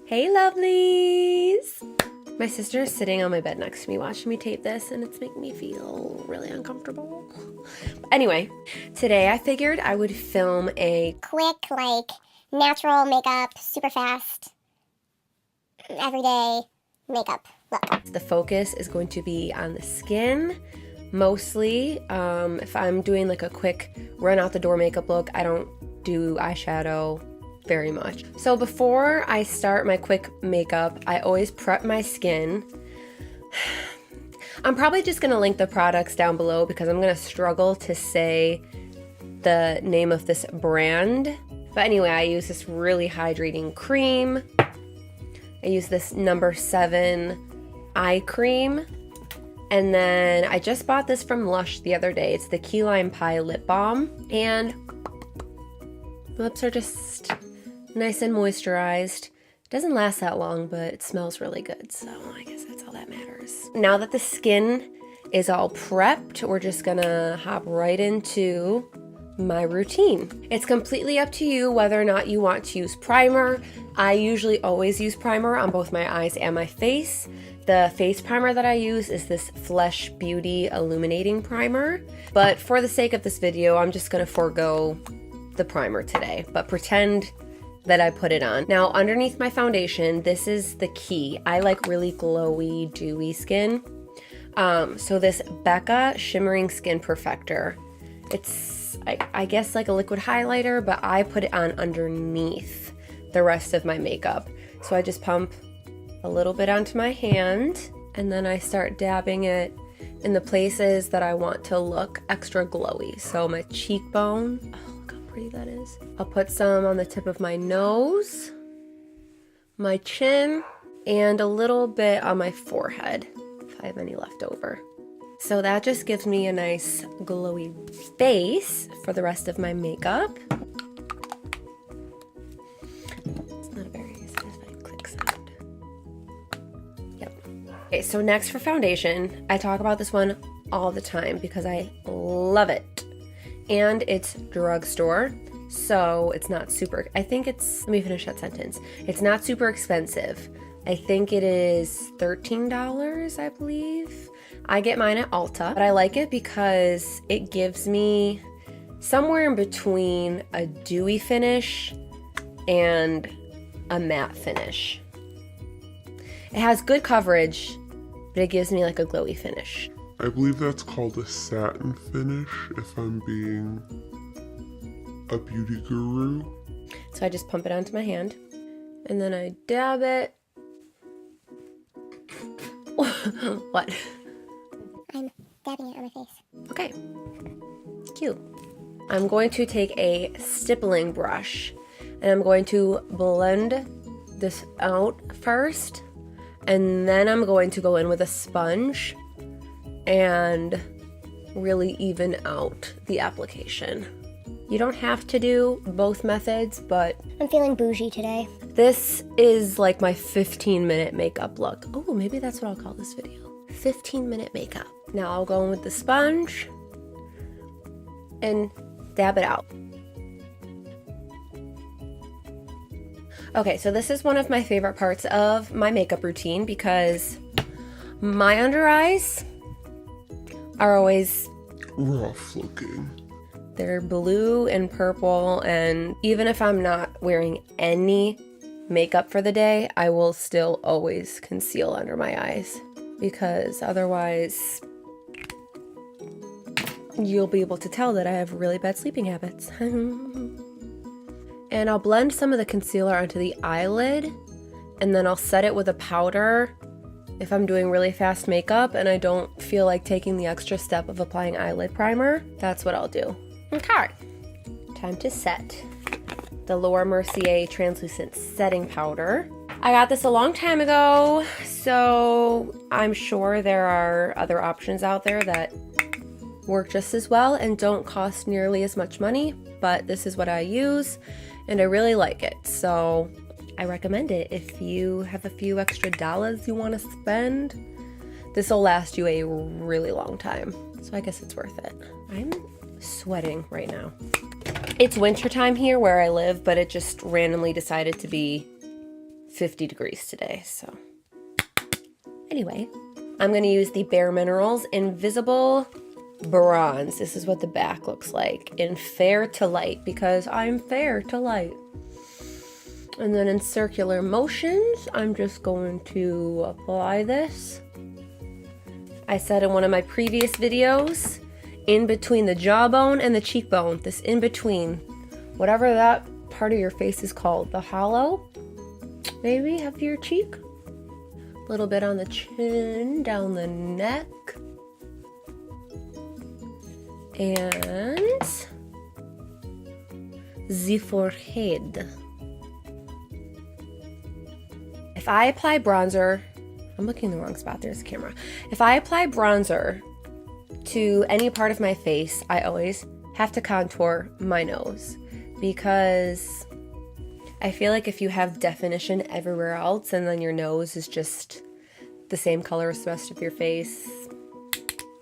Hey lovelies! My sister is sitting on my bed next to me watching me tape this and it's making me feel really uncomfortable. Anyway, today I figured I would film a quick, like, natural makeup, super fast, everyday makeup look. The focus is going to be on the skin, mostly. If I'm doing like a quick run out the door makeup look, I don't do eyeshadow very much. So before I start my quick makeup, I always prep my skin. I'm probably just gonna link the products down below because I'm gonna struggle to say the name of this brand. But anyway, I use this really hydrating cream. I use this number 7 eye cream. And then I just bought this from LUSH the other day. It's the Key Lime Pie lip balm. And lips are just nice and moisturized. It doesn't last that long, but it smells really good. So I guess that's all that matters. Now that the skin is all prepped, we're just gonna hop right into my routine. It's completely up to you whether or not you want to use primer. I usually always use primer on both my eyes and my face. The face primer that I use is this Flesh Beauty Illuminating Primer. But for the sake of this video, I'm just gonna forego the primer today, but pretend that I put it on. Now, underneath my foundation, this is the key. I like really glowy, dewy skin. So this Becca Shimmering Skin Perfector. It's, I guess, like a liquid highlighter, but I put it on underneath the rest of my makeup. So I just pump a little bit onto my hand, and then I start dabbing it in the places that I want to look extra glowy. So my cheekbone, that is. I'll put some on the tip of my nose, my chin, and a little bit on my forehead if I have any left over. So that just gives me a nice glowy base for the rest of my makeup. It's not a very satisfying click sound. Yep. Okay, so next for foundation, I talk about this one all the time because I love it. And it's drugstore, so it's not super, I think it's, let me finish that sentence. It's not super expensive. I think it is $13, I believe. I get mine at Ulta, but I like it because it gives me somewhere in between a dewy finish and a matte finish. It has good coverage, but it gives me like a glowy finish. I believe that's called a satin finish, if I'm being a beauty guru. So I just pump it onto my hand, and then I dab it. What? I'm dabbing it on my face. Okay, cute. I'm going to take a stippling brush, and I'm going to blend this out first, and then I'm going to go in with a sponge and really even out the application. You don't have to do both methods, but I'm feeling bougie today. this is like my 15-minute makeup look. Oh, maybe that's what I'll call this video. 15-minute makeup. Now I'll go in with the sponge and dab it out. Okay, so this is one of my favorite parts of my makeup routine because my under eyes are always rough looking. They're blue and purple, and even if I'm not wearing any makeup for the day, I will still always conceal under my eyes because otherwise you'll be able to tell that I have really bad sleeping habits. And I'll blend some of the concealer onto the eyelid, and then I'll set it with a powder if I'm doing really fast makeup and I don't feel like taking the extra step of applying eyelid primer. That's what I'll do. Okay, time to set the Laura Mercier translucent setting powder. I got this a long time ago, so I'm sure there are other options out there that work just as well and don't cost nearly as much money, but this is what I use and I really like it, so I recommend it. If you have a few extra dollars you want to spend, this will last you a really long time. So I guess it's worth it. I'm sweating right now. It's wintertime here where I live, but it just randomly decided to be 50 degrees today, so. Anyway, I'm gonna use the BareMinerals Invisible Bronze. This is what the back looks like in fair to light, because I'm fair to light. And then in circular motions, I'm just going to apply this. I said in one of my previous videos, in between the jawbone and the cheekbone, this in between, whatever that part of your face is called, the hollow, maybe, of your cheek. A little bit on the chin, down the neck. And the forehead. If I apply bronzer, I'm looking in the wrong spot, there's the camera. If I apply bronzer to any part of my face, I always have to contour my nose, because I feel like if you have definition everywhere else and then your nose is just the same color as the rest of your face,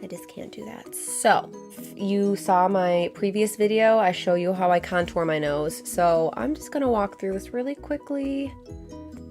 I just can't do that. So, if you saw my previous video, I show you how I contour my nose. So I'm just gonna walk through this really quickly.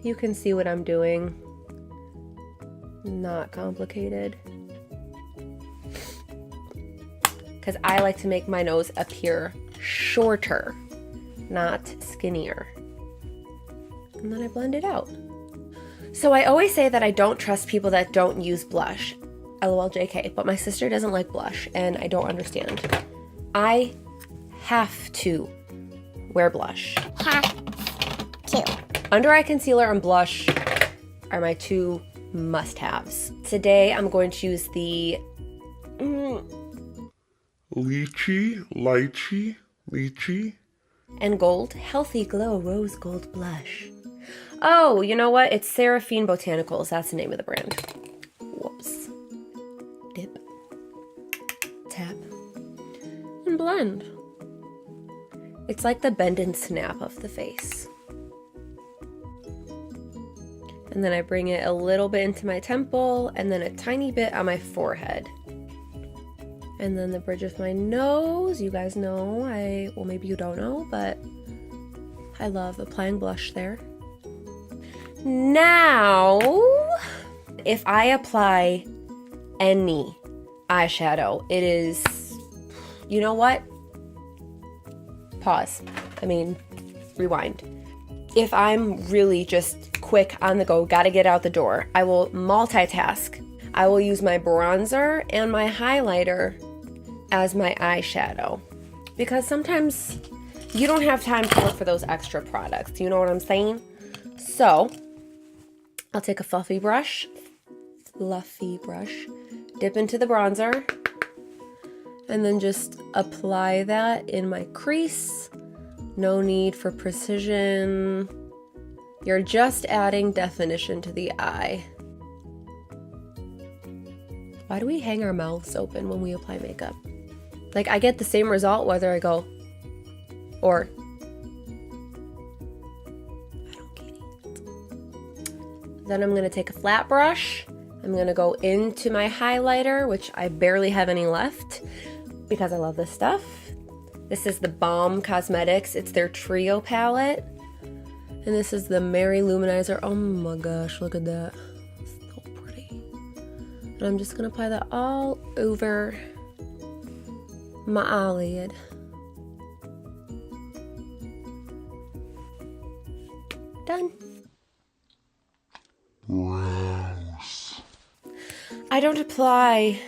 You can see what I'm doing. Not complicated. Because I like to make my nose appear shorter, not skinnier. And then I blend it out. So I always say that I don't trust people that don't use blush. LOL JK, but my sister doesn't like blush and I don't understand. I have to wear blush. Have to. Under eye concealer and blush are my two must-haves. Today I'm going to use the Lychee and Gold Healthy Glow Rose Gold Blush. Oh, you know what? It's Seraphine Botanicals. That's the name of the brand. Whoops. Dip. Tap. And blend. It's like the bend and snap of the face. And then I bring it a little bit into my temple and then a tiny bit on my forehead. And then the bridge of my nose. You guys know, well, maybe you don't know, but I love applying blush there. Now, if I apply any eyeshadow, it is, you know what? Pause. Rewind. If I'm really just quick on the go, gotta get out the door, I will multitask. I will use my bronzer and my highlighter as my eyeshadow, because sometimes you don't have time to look for those extra products. You know what I'm saying? So I'll take a fluffy brush, dip into the bronzer, and then just apply that in my crease. No need for precision. You're just adding definition to the eye. Why do we hang our mouths open when we apply makeup? Like, I get the same result whether I go or. I don't get it. Then I'm going to take a flat brush. I'm going to go into my highlighter, which I barely have any left because I love this stuff. This is the Balm Cosmetics. It's their Trio palette. And this is the Mary Luminizer. Oh my gosh, look at that. So pretty. And I'm just going to apply that all over my eyelid. Done. Gross. I don't apply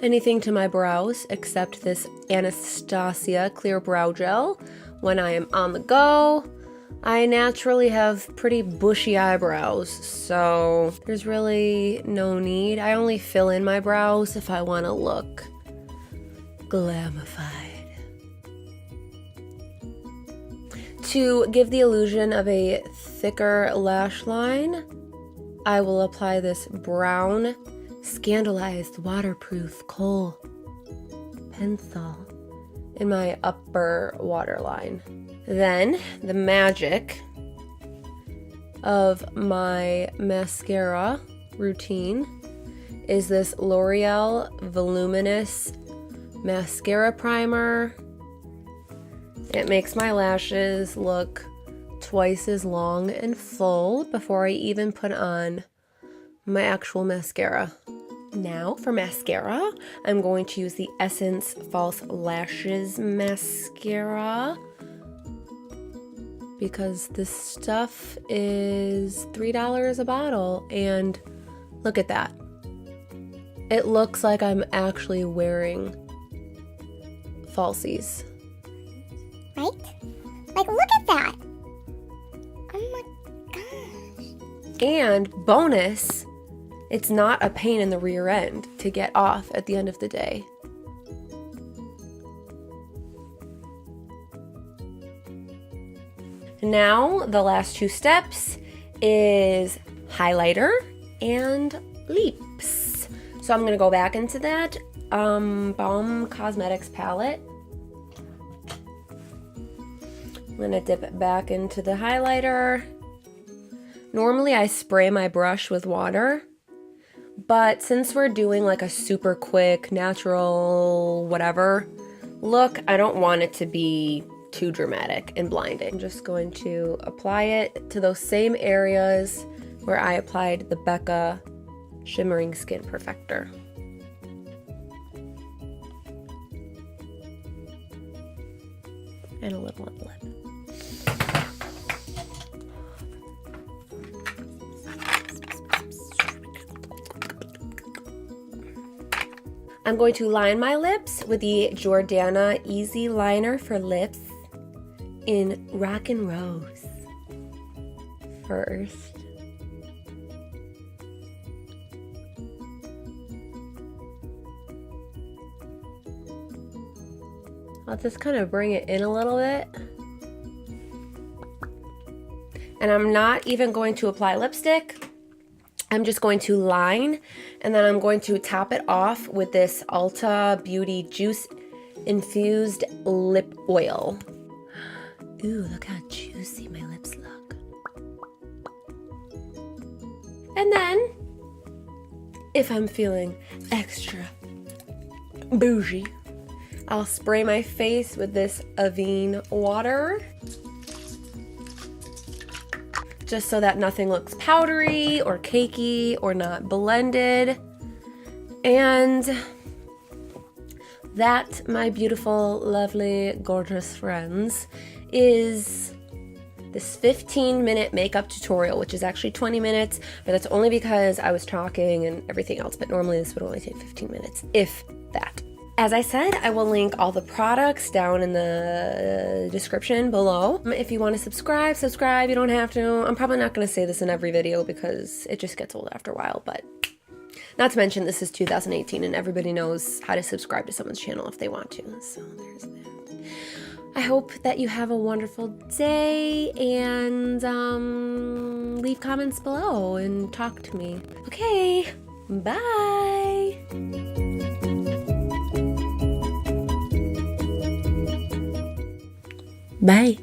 anything to my brows except this Anastasia clear brow gel when I am on the go. I naturally have pretty bushy eyebrows, so there's really no need. I only fill in my brows if I want to look glamified. To give the illusion of a thicker lash line, I will apply this brown Scandalized Waterproof Kohl pencil in my upper waterline. Then the magic of my mascara routine is this L'Oreal Voluminous mascara primer. It makes my lashes look twice as long and full before I even put on my actual mascara. Now for mascara, I'm going to use the Essence False Lashes Mascara because this stuff is $3 a bottle, and look at that. It looks like I'm actually wearing falsies. Right? Like, look at that! Oh my gosh. And bonus, it's not a pain in the rear end to get off at the end of the day. Now, the last two steps is highlighter and lips. So I'm gonna go back into that Balm Cosmetics palette. I'm gonna dip it back into the highlighter. Normally I spray my brush with water, but since we're doing like a super quick, natural, whatever look, I don't want it to be too dramatic and blinding. I'm just going to apply it to those same areas where I applied the Becca Shimmering Skin Perfector. And a little on the lip. I'm going to line my lips with the Jordana Easy Liner for Lips in Rockin' Rose first. I'll just kind of bring it in a little bit. And I'm not even going to apply lipstick. I'm just going to line, and then I'm going to top it off with this Ulta Beauty Juice Infused Lip Oil. Ooh, look how juicy my lips look. And then, if I'm feeling extra bougie, I'll spray my face with this Avene water, just so that nothing looks powdery or cakey or not blended. And that, my beautiful, lovely, gorgeous friends, is this 15-minute makeup tutorial, which is actually 20 minutes, but that's only because I was talking and everything else, but normally this would only take 15 minutes, if that. As I said, I will link all the products down in the description below. If you want to subscribe, you don't have to. I'm probably not going to say this in every video because it just gets old after a while, but not to mention this is 2018 and everybody knows how to subscribe to someone's channel if they want to, so there's that. I hope that you have a wonderful day, and leave comments below and talk to me. Okay, bye! Bye.